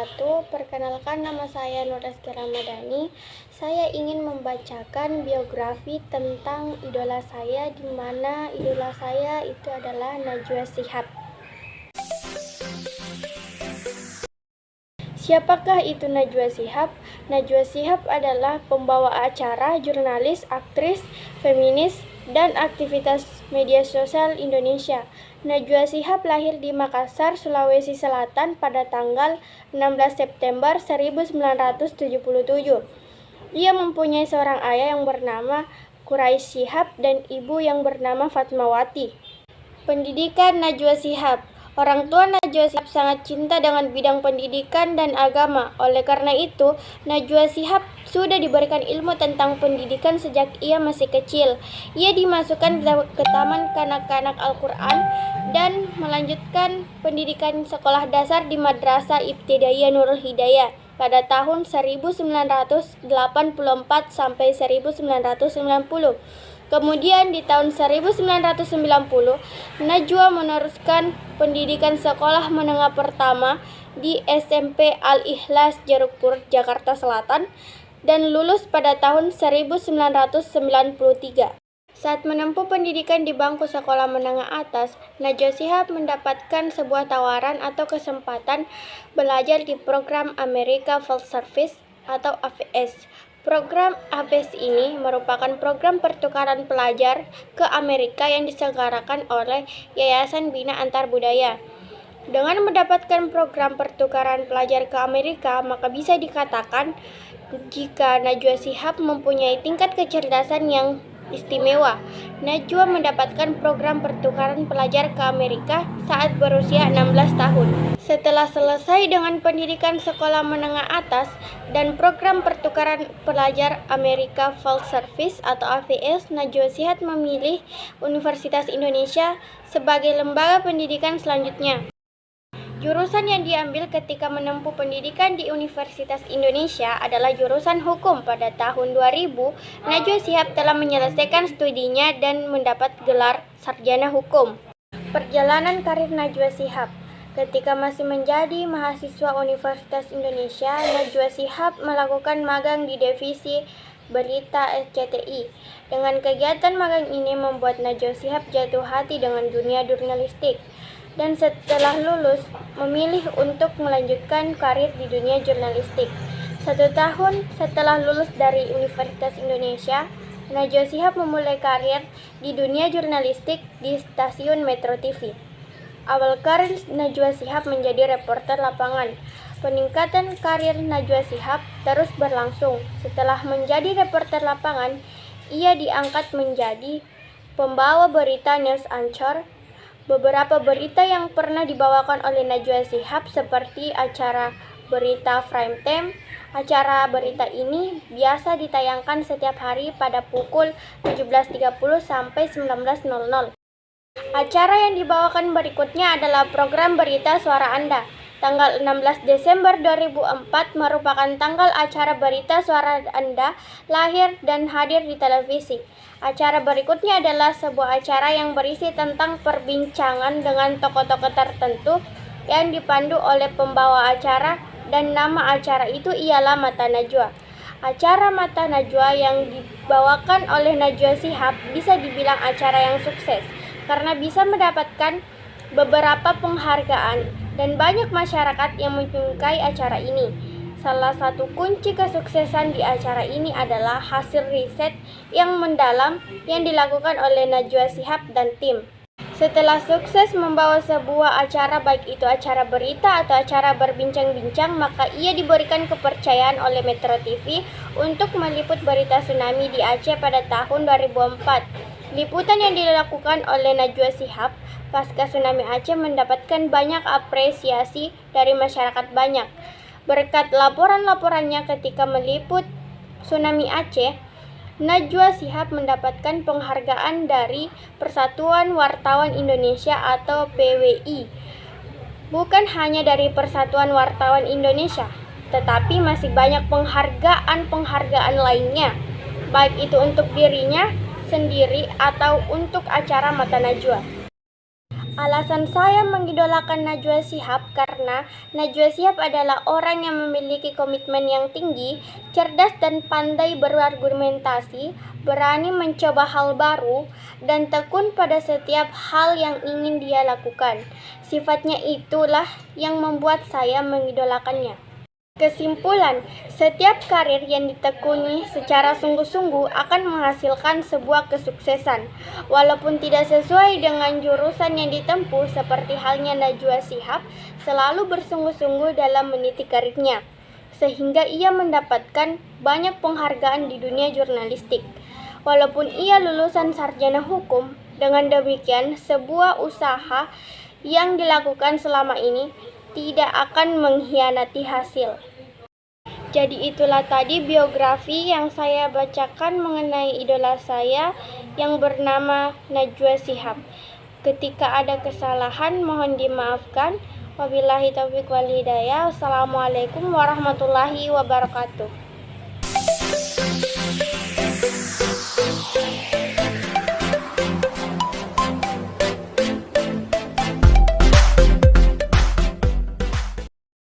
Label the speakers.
Speaker 1: wabarakatuh. Perkenalkan, nama saya Nur Rizky Ramadhani. Saya ingin membacakan biografi tentang idola saya, di mana idola saya itu adalah Najwa Shihab. Siapakah itu Najwa Shihab? Najwa Shihab adalah pembawa acara, jurnalis, aktris, feminis, dan aktivitas media sosial Indonesia. Najwa Shihab lahir di Makassar, Sulawesi Selatan pada tanggal 16 September 1977. Ia mempunyai seorang ayah yang bernama Quraisy Shihab dan ibu yang bernama Fatmawati. Pendidikan Najwa Shihab. Orang tua Najwa Shihab sangat cinta dengan bidang pendidikan dan agama. Oleh karena itu, Najwa Shihab sudah diberikan ilmu tentang pendidikan sejak ia masih kecil. Ia dimasukkan ke Taman Kanak-kanak Al-Quran dan melanjutkan pendidikan sekolah dasar di Madrasah Ibtidaiyah Nurul Hidayah pada tahun 1984 sampai 1990. Kemudian di tahun 1990, Najwa meneruskan pendidikan sekolah menengah pertama di SMP Al-Ikhlas Jerukpur, Jakarta Selatan, dan lulus pada tahun 1993. Saat menempuh pendidikan di bangku sekolah menengah atas, Najwa Shihab mendapatkan sebuah tawaran atau kesempatan belajar di program America Field Service atau AVS. Program AVS ini merupakan program pertukaran pelajar ke Amerika yang diselenggarakan oleh Yayasan Bina Antar Budaya. Dengan mendapatkan program pertukaran pelajar ke Amerika, maka bisa dikatakan jika Najwa Shihab mempunyai tingkat kecerdasan yang istimewa. Najwa mendapatkan program pertukaran pelajar ke Amerika saat berusia 16 tahun. Setelah selesai dengan pendidikan sekolah menengah atas dan program pertukaran pelajar America Field Service atau AVS, Najwa Shihab memilih Universitas Indonesia sebagai lembaga pendidikan selanjutnya. Jurusan yang diambil ketika menempuh pendidikan di Universitas Indonesia adalah jurusan hukum. Pada tahun 2000, Najwa Shihab telah menyelesaikan studinya dan mendapat gelar sarjana hukum. Perjalanan karir Najwa Shihab. Ketika masih menjadi mahasiswa Universitas Indonesia, Najwa Shihab melakukan magang di divisi berita SCTI. Dengan kegiatan magang ini membuat Najwa Shihab jatuh hati dengan dunia jurnalistik, dan setelah lulus memilih untuk melanjutkan karir di dunia jurnalistik. 1 tahun setelah lulus dari Universitas Indonesia, Najwa Shihab memulai karir di dunia jurnalistik di stasiun Metro TV. Awal karir Najwa Shihab menjadi reporter lapangan. Peningkatan karir Najwa Shihab terus berlangsung. Setelah menjadi reporter lapangan, ia diangkat menjadi pembawa berita news anchor. Beberapa berita yang pernah dibawakan oleh Najwa Shihab seperti acara berita prime time. Acara berita ini biasa ditayangkan setiap hari pada pukul 17.30 sampai 19.00. Acara yang dibawakan berikutnya adalah program Berita Suara Anda. Tanggal 16 Desember 2004 merupakan tanggal acara Berita Suara Anda lahir dan hadir di televisi. Acara berikutnya adalah sebuah acara yang berisi tentang perbincangan dengan tokoh-tokoh tertentu yang dipandu oleh pembawa acara, dan nama acara itu ialah Mata Najwa. Acara Mata Najwa yang dibawakan oleh Najwa Shihab bisa dibilang acara yang sukses karena bisa mendapatkan beberapa penghargaan dan banyak masyarakat yang menyukai acara ini. Salah satu kunci kesuksesan di acara ini adalah hasil riset yang mendalam yang dilakukan oleh Najwa Shihab dan tim. Setelah sukses membawa sebuah acara, baik itu acara berita atau acara berbincang-bincang, maka ia diberikan kepercayaan oleh Metro TV untuk meliput berita tsunami di Aceh pada tahun 2004. Liputan yang dilakukan oleh Najwa Shihab pasca tsunami Aceh mendapatkan banyak apresiasi dari masyarakat banyak. Berkat laporan-laporannya ketika meliput tsunami Aceh, Najwa Shihab mendapatkan penghargaan dari Persatuan Wartawan Indonesia atau PWI. Bukan hanya dari Persatuan Wartawan Indonesia, tetapi masih banyak penghargaan-penghargaan lainnya, baik itu untuk dirinya sendiri atau untuk acara Mata Najwa. Alasan saya mengidolakan Najwa Shihab karena Najwa Shihab adalah orang yang memiliki komitmen yang tinggi, cerdas dan pandai berargumentasi, berani mencoba hal baru, dan tekun pada setiap hal yang ingin dia lakukan. Sifatnya itulah yang membuat saya mengidolakannya. Kesimpulan, setiap karir yang ditekuni secara sungguh-sungguh akan menghasilkan sebuah kesuksesan. Walaupun tidak sesuai dengan jurusan yang ditempuh seperti halnya Najwa Shihab, selalu bersungguh-sungguh dalam meniti karirnya, sehingga ia mendapatkan banyak penghargaan di dunia jurnalistik. Walaupun ia lulusan sarjana hukum, dengan demikian sebuah usaha yang dilakukan selama ini tidak akan mengkhianati hasil. Jadi itulah tadi biografi yang saya bacakan mengenai idola saya yang bernama Najwa Shihab. Ketika ada kesalahan mohon dimaafkan. Wabillahi taufiq wal hidayah. Wassalamualaikum warahmatullahi wabarakatuh.